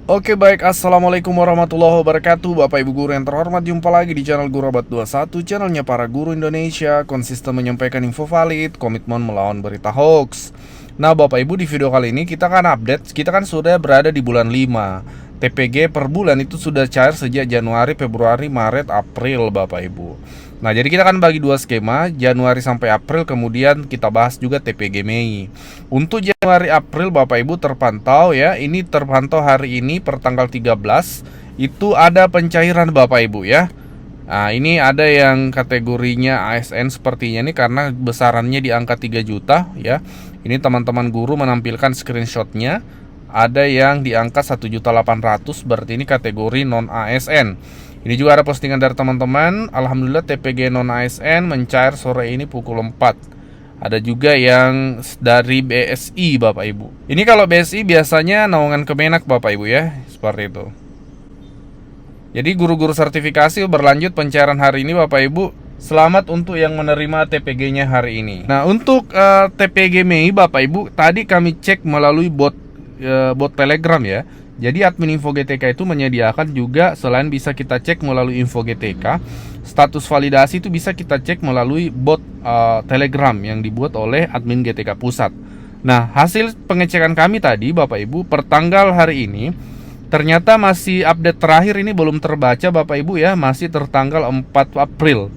Oke baik, Assalamualaikum warahmatullahi wabarakatuh. Bapak ibu guru yang terhormat, jumpa lagi di channel Guru Abad 21, channelnya para guru Indonesia, konsisten menyampaikan info valid, komitmen melawan berita hoax. Nah bapak ibu, di video kali ini kita kan update, kita kan sudah berada di bulan 5. TPG per bulan itu sudah cair sejak Januari, Februari, Maret, April bapak ibu. Nah jadi kita kan bagi dua skema, Januari sampai April, kemudian kita bahas juga TPG Mei. Untuk Januari April Bapak Ibu terpantau ya, ini terpantau hari ini per tanggal 13 itu ada pencairan Bapak Ibu ya. Nah, ini ada yang kategorinya ASN sepertinya ini karena besarannya di angka 3 juta ya. Ini teman-teman guru menampilkan screenshotnya. Ada yang di angka 1.800.000, berarti ini kategori non ASN. Ini juga ada postingan dari teman-teman. Alhamdulillah TPG non ASN mencair sore ini pukul 4. Ada juga yang dari BSI Bapak Ibu. Ini kalau BSI biasanya naungan Kemenak Bapak Ibu ya, seperti itu. Jadi guru-guru sertifikasi berlanjut pencairan hari ini Bapak Ibu. Selamat untuk yang menerima TPG-nya hari ini. Nah untuk TPG Mei Bapak Ibu, tadi kami cek melalui bot Telegram ya. Jadi admin Info GTK itu menyediakan juga, selain bisa kita cek melalui Info GTK, status validasi itu bisa kita cek melalui bot Telegram yang dibuat oleh admin GTK Pusat. Nah hasil pengecekan kami tadi Bapak Ibu per tanggal hari ini, ternyata masih update terakhir ini belum terbaca Bapak Ibu ya, masih tertanggal 4 April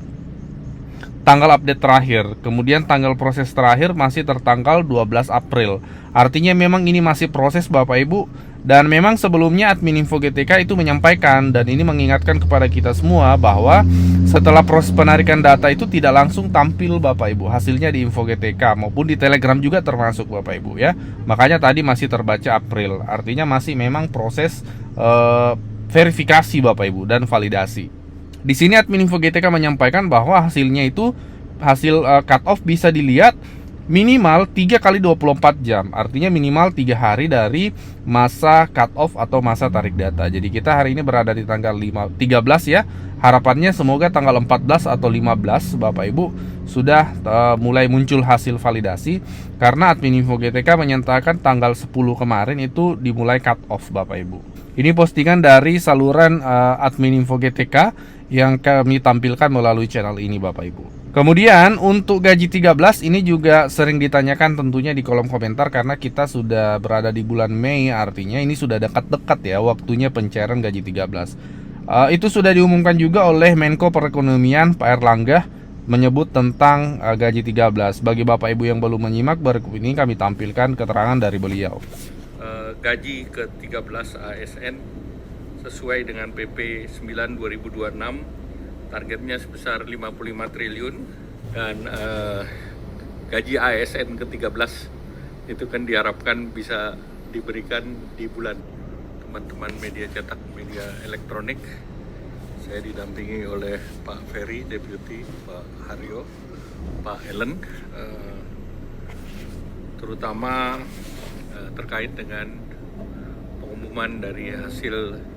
tanggal update terakhir. Kemudian tanggal proses terakhir masih tertanggal 12 April. Artinya memang ini masih proses Bapak Ibu. Dan memang sebelumnya admin Info GTK itu menyampaikan, dan ini mengingatkan kepada kita semua bahwa setelah proses penarikan data itu tidak langsung tampil Bapak Ibu hasilnya di Info GTK maupun di Telegram juga termasuk Bapak Ibu ya. Makanya tadi masih terbaca April. Artinya masih memang proses verifikasi Bapak Ibu dan validasi. Di sini admin Info GTK menyampaikan bahwa hasilnya itu hasil cut off bisa dilihat minimal 3 kali 24 jam. Artinya minimal 3 hari dari masa cut off atau masa tarik data. Jadi kita hari ini berada di tanggal 13 ya. Harapannya semoga tanggal 14 atau 15 Bapak Ibu sudah mulai muncul hasil validasi. Karena admin Info GTK menyatakan tanggal 10 kemarin itu dimulai cut off Bapak Ibu. Ini postingan dari saluran admin Info GTK yang kami tampilkan melalui channel ini Bapak Ibu. Kemudian untuk gaji 13 ini juga sering ditanyakan tentunya di kolom komentar, karena kita sudah berada di bulan Mei, artinya ini sudah dekat-dekat ya waktunya pencairan gaji 13. Itu sudah diumumkan juga oleh Menko Perekonomian Pak Erlangga, menyebut tentang gaji 13. Bagi Bapak Ibu yang belum menyimak, berikut ini kami tampilkan keterangan dari beliau. Gaji ke-13 ASN sesuai dengan PP 9 2026, targetnya sebesar 55 triliun, dan gaji ASN ke-13 itu kan diharapkan bisa diberikan di bulan. Teman-teman media cetak, media elektronik, saya didampingi oleh Pak Ferry, Deputi, Pak Haryo, Pak Ellen, terutama terkait dengan pengumuman dari hasil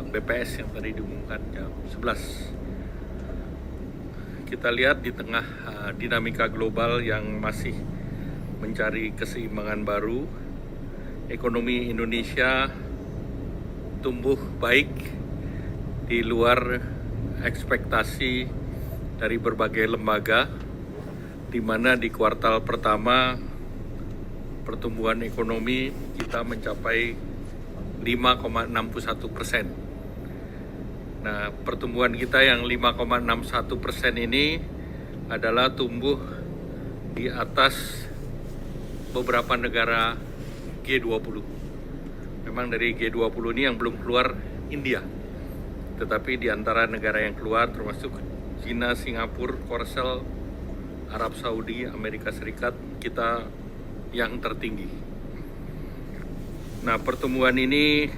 BPS yang tadi diumumkan jam 11. Kita lihat di tengah dinamika global yang masih mencari keseimbangan baru, ekonomi Indonesia tumbuh baik di luar ekspektasi dari berbagai lembaga, di mana di kuartal pertama pertumbuhan ekonomi kita mencapai 5,61%. Nah, pertumbuhan kita yang 5,61% ini adalah tumbuh di atas beberapa negara G20. Memang dari G20 ini yang belum keluar India, tetapi di antara negara yang keluar termasuk China, Singapura, Korsel, Arab Saudi, Amerika Serikat, kita yang tertinggi. Nah, pertumbuhan ini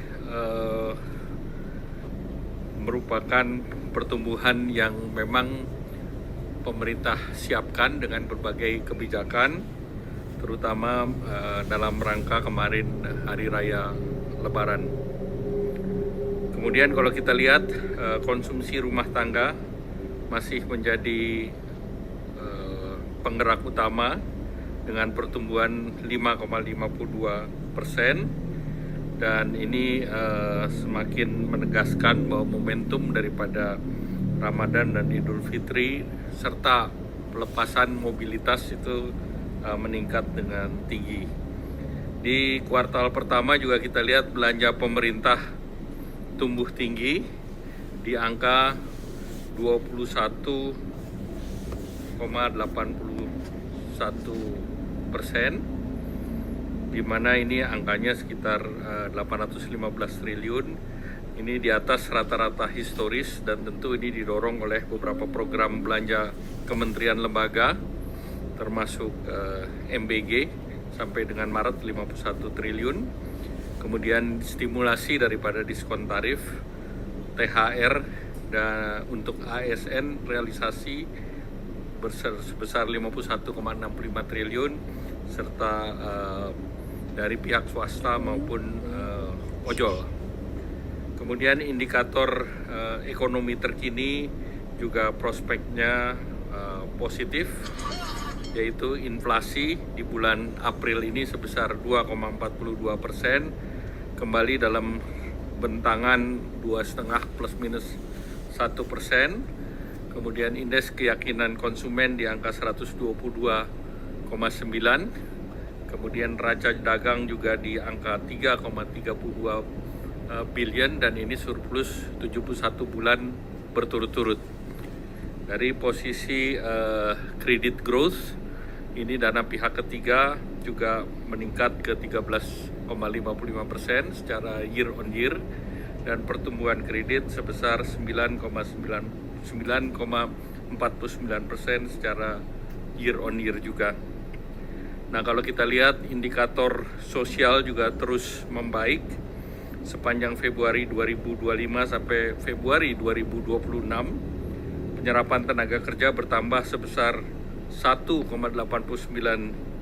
merupakan pertumbuhan yang memang pemerintah siapkan dengan berbagai kebijakan, terutama dalam rangka kemarin Hari Raya Lebaran. Kemudian kalau kita lihat konsumsi rumah tangga masih menjadi penggerak utama dengan pertumbuhan 5,52%, dan ini semakin menegaskan bahwa momentum daripada Ramadan dan Idul Fitri serta pelepasan mobilitas itu meningkat dengan tinggi. Di kuartal pertama juga kita lihat belanja pemerintah tumbuh tinggi di angka 21,81%, di mana ini angkanya sekitar 815 triliun. Ini di atas rata-rata historis dan tentu ini didorong oleh beberapa program belanja kementerian lembaga termasuk MBG sampai dengan Maret 51 triliun. Kemudian stimulasi daripada diskon tarif, THR dan untuk ASN realisasi sebesar 51,65 triliun serta dari pihak swasta maupun ojol. Kemudian indikator ekonomi terkini juga prospeknya positif, yaitu inflasi di bulan April ini sebesar 2,42%, kembali dalam bentangan 2,5 plus minus 1%. Kemudian indeks keyakinan konsumen di angka 122,9. Kemudian neraca dagang juga di angka 3,32 billion dan ini surplus 71 bulan berturut-turut. Dari posisi credit growth, ini dana pihak ketiga juga meningkat ke 13,55% secara year on year dan pertumbuhan kredit sebesar 9,49% secara year on year juga. Nah, kalau kita lihat indikator sosial juga terus membaik. Sepanjang Februari 2025 sampai Februari 2026, penyerapan tenaga kerja bertambah sebesar 1,89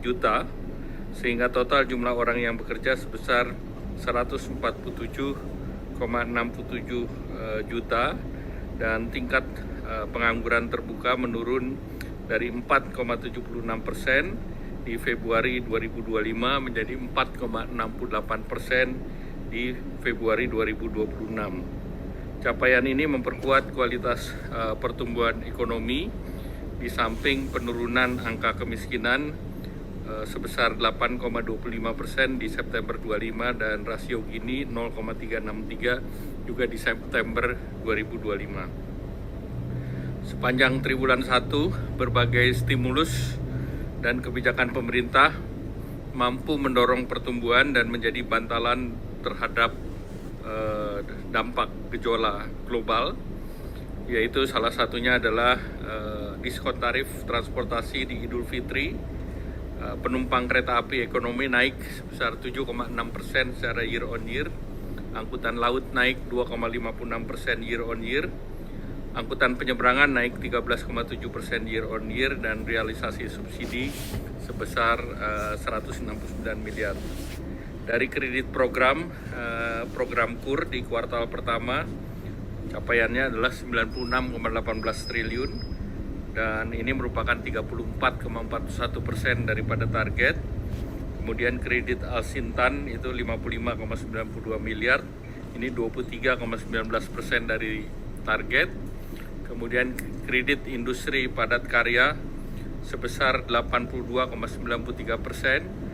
juta, sehingga total jumlah orang yang bekerja sebesar 147,67 juta, dan tingkat pengangguran terbuka menurun dari 4,76% di Februari 2025 menjadi 4,68% di Februari 2026. Capaian ini memperkuat kualitas pertumbuhan ekonomi di samping penurunan angka kemiskinan sebesar 8,25% di September 25 dan rasio Gini 0,363 juga di September 2025. Sepanjang triwulan 1, berbagai stimulus dan kebijakan pemerintah mampu mendorong pertumbuhan dan menjadi bantalan terhadap dampak gejolak global, yaitu salah satunya adalah diskon tarif transportasi di Idul Fitri. Penumpang kereta api ekonomi naik sebesar 7,6% secara year on year, angkutan laut naik 2,56% year on year, angkutan penyeberangan naik 13,7% year on year, dan realisasi subsidi sebesar 169 miliar. Dari kredit program KUR di kuartal pertama, capaiannya adalah 96,18 triliun dan ini merupakan 34,41% daripada target. Kemudian kredit Al-Sintan itu 55,92 miliar, ini 23,19% dari target. Kemudian kredit industri padat karya sebesar 82,93%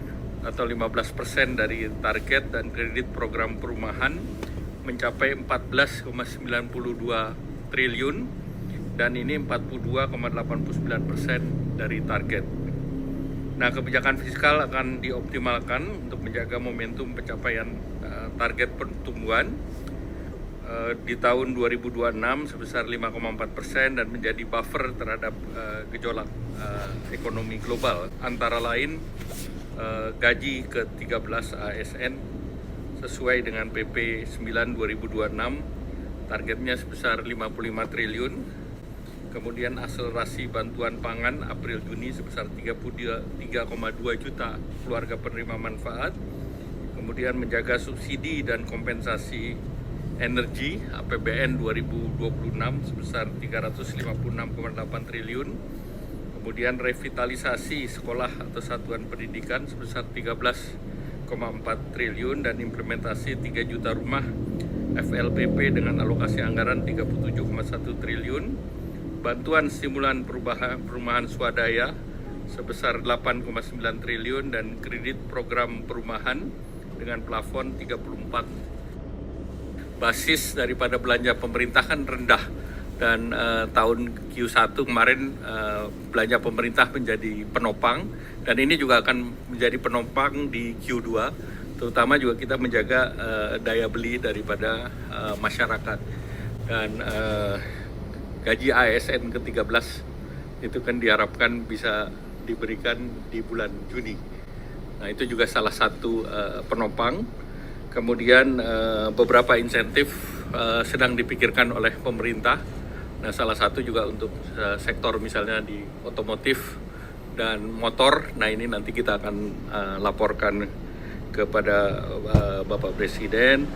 atau 15% dari target, dan kredit program perumahan mencapai 14,92 triliun dan ini 42,89% dari target. Nah, kebijakan fiskal akan dioptimalkan untuk menjaga momentum pencapaian target pertumbuhan di tahun 2026 sebesar 5,4% dan menjadi buffer terhadap gejolak ekonomi global, antara lain gaji ke-13 ASN sesuai dengan PP 9 2026, targetnya sebesar 55 triliun. Kemudian akselerasi bantuan pangan April-Juni sebesar 33,2 juta keluarga penerima manfaat. Kemudian menjaga subsidi dan kompensasi energi APBN 2026 sebesar 356,8 triliun. Kemudian revitalisasi sekolah atau satuan pendidikan sebesar 13,5 1,4 triliun dan implementasi 3 juta rumah FLPP dengan alokasi anggaran 37,1 triliun, bantuan stimulan perumahan swadaya sebesar 8,9 triliun dan kredit program perumahan dengan plafon 34. Basis daripada belanja pemerintah kan rendah dan tahun Q1 kemarin belanja pemerintah menjadi penopang dan ini juga akan menjadi penopang di Q2, terutama juga kita menjaga daya beli daripada masyarakat dan gaji ASN ke-13 itu kan diharapkan bisa diberikan di bulan Juni. Nah itu juga salah satu penopang. Kemudian beberapa insentif sedang dipikirkan oleh pemerintah. Nah salah satu juga untuk sektor misalnya di otomotif dan motor. Nah ini nanti kita akan laporkan kepada Bapak Presiden.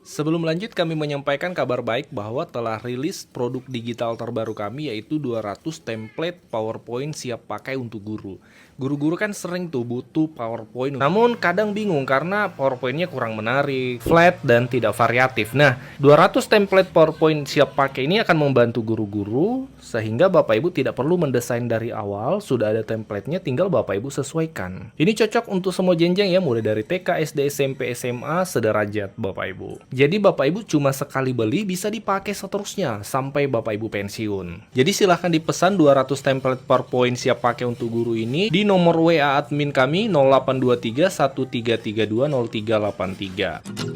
Sebelum lanjut, kami menyampaikan kabar baik bahwa telah rilis produk digital terbaru kami, yaitu 200 template PowerPoint siap pakai untuk guru. Guru-guru kan sering tuh butuh PowerPoint, namun kadang bingung karena PowerPoint-nya kurang menarik, flat, dan tidak variatif. Nah, 200 template PowerPoint siap pakai ini akan membantu guru-guru, sehingga Bapak Ibu tidak perlu mendesain dari awal, sudah ada template-nya, tinggal Bapak Ibu sesuaikan. Ini cocok untuk semua jenjang ya, mulai dari TK, SD, SMP, SMA, sederajat Bapak Ibu. Jadi Bapak Ibu cuma sekali beli bisa dipakai seterusnya sampai Bapak Ibu pensiun. Jadi silahkan dipesan 200 template PowerPoint siap pakai untuk guru ini di nomor WA admin kami 0823 1332 0383.